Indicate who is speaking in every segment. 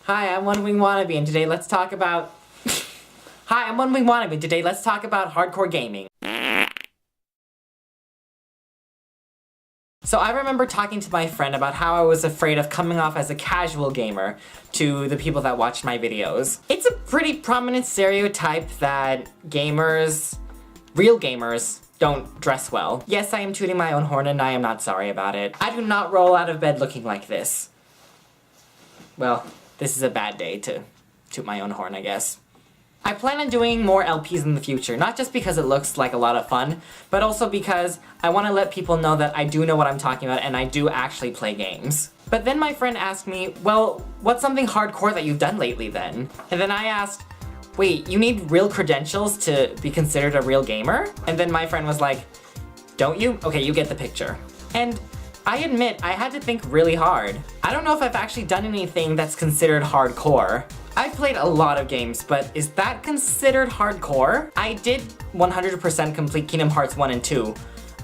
Speaker 1: Hi, I'm One Wing Wannabe, and today let's talk about... Hi, I'm One Wing Wannabe, today let's talk about hardcore gaming. So I remember talking to my friend about how I was afraid of coming off as a casual gamer to the people that watched my videos. It's a pretty prominent stereotype that gamers, real gamers, don't dress well. Yes, I am tooting my own horn and I am not sorry about it. I do not roll out of bed looking like this. Well, this is a bad day to toot my own horn, I guess. I plan on doing more LPs in the future, not just because it looks like a lot of fun, but also because I want to let people know that I do know what I'm talking about and I do actually play games. But then my friend asked me, well, what's something hardcore that you've done lately then? And then I asked, wait, you need real credentials to be considered a real gamer? And then my friend was like, don't you? Okay, you get the picture. And I admit, I had to think really hard. I don't know if I've actually done anything that's considered hardcore. I've played a lot of games, but is that considered hardcore? I did 100% complete Kingdom Hearts 1 and 2.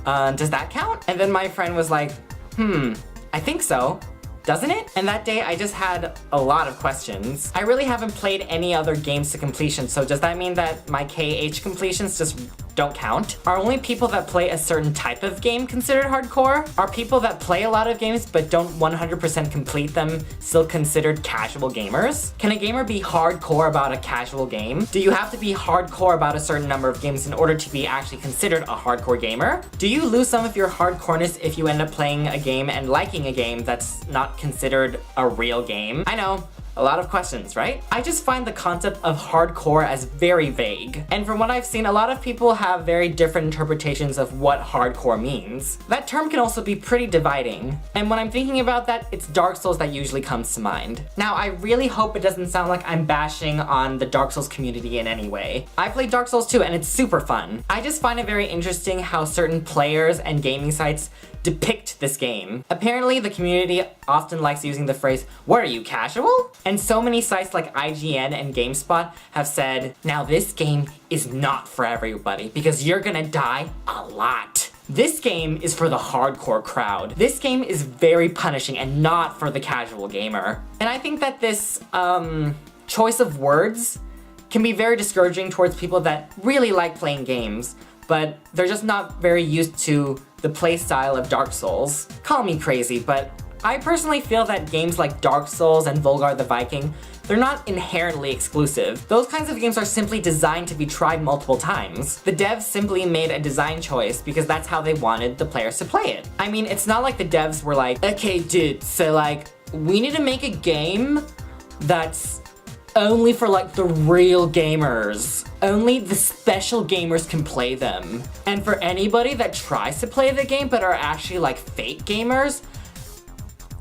Speaker 1: Does that count? And then my friend was like, I think so. Doesn't it? And that day I just had a lot of questions. I really haven't played any other games to completion, so does that mean that my KH completions just don't count? Are only people that play a certain type of game considered hardcore? Are people that play a lot of games but don't 100% complete them still considered casual gamers? Can a gamer be hardcore about a casual game? Do you have to be hardcore about a certain number of games in order to be actually considered a hardcore gamer? Do you lose some of your hardcoreness if you end up playing a game and liking a game that's not considered a real game? I know. A lot of questions, right? I just find the concept of hardcore as very vague. And from what I've seen, a lot of people have very different interpretations of what hardcore means. That term can also be pretty dividing. And when I'm thinking about that, it's Dark Souls that usually comes to mind. Now, I really hope it doesn't sound like I'm bashing on the Dark Souls community in any way. I played Dark Souls 2 and it's super fun. I just find it very interesting how certain players and gaming sites depict this game. Apparently, the community often likes using the phrase, "What are you, casual?" And so many sites like IGN and GameSpot have said, now this game is not for everybody because you're gonna die a lot. This game is for the hardcore crowd. This game is very punishing and not for the casual gamer. And I think that this, choice of words can be very discouraging towards people that really like playing games, but they're just not very used to the playstyle of Dark Souls. Call me crazy, but I personally feel that games like Dark Souls and Volgar the Viking, they're not inherently exclusive. Those kinds of games are simply designed to be tried multiple times. The devs simply made a design choice because that's how they wanted the players to play it. I mean, it's not like the devs were like, okay dude, so like, we need to make a game that's only for like the real gamers. Only the special gamers can play them. And for anybody that tries to play the game but are actually like fake gamers,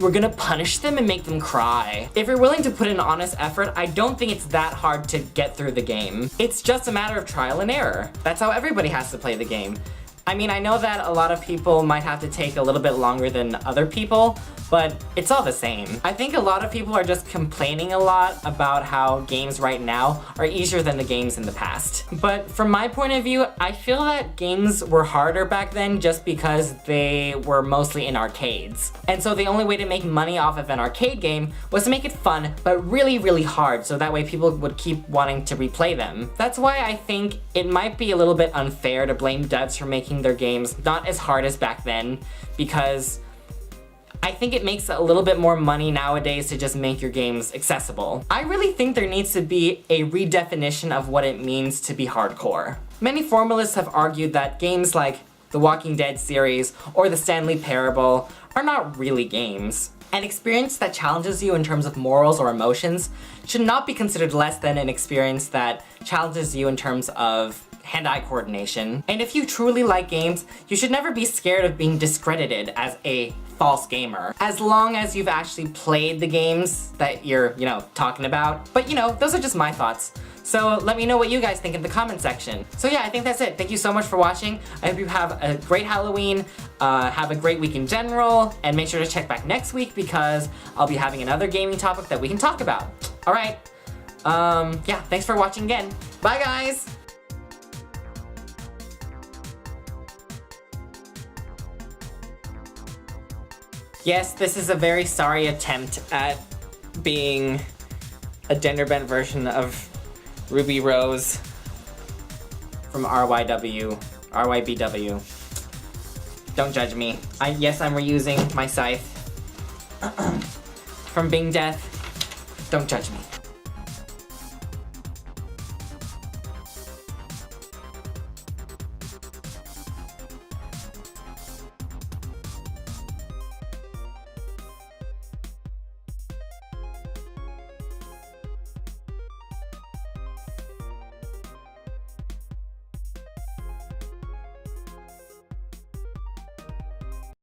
Speaker 1: we're gonna punish them and make them cry. If you're willing to put in honest effort, I don't think it's that hard to get through the game. It's just a matter of trial and error. That's how everybody has to play the game. I mean, I know that a lot of people might have to take a little bit longer than other people, but it's all the same. I think a lot of people are just complaining a lot about how games right now are easier than the games in the past. But from my point of view, I feel that games were harder back then just because they were mostly in arcades. And so the only way to make money off of an arcade game was to make it fun, but really, really hard, so that way people would keep wanting to replay them. That's why I think it might be a little bit unfair to blame devs for making their games not as hard as back then, because I think it makes a little bit more money nowadays to just make your games accessible. I really think there needs to be a redefinition of what it means to be hardcore. Many formalists have argued that games like the Walking Dead series or the Stanley Parable are not really games. An experience that challenges you in terms of morals or emotions should not be considered less than an experience that challenges you in terms of hand-eye coordination. And if you truly like games, you should never be scared of being discredited as a false gamer, as long as you've actually played the games that you're, talking about. But those are just my thoughts. So let me know what you guys think in the comment section. So yeah, I think that's it. Thank you so much for watching. I hope you have a great Halloween, have a great week in general, and make sure to check back next week because I'll be having another gaming topic that we can talk about. All right, yeah, thanks for watching again. Bye guys. Yes, this is a very sorry attempt at being a gender bent version of Ruby Rose from RYBW. Don't judge me. Yes, I'm reusing my scythe from Bing Death. Don't judge me.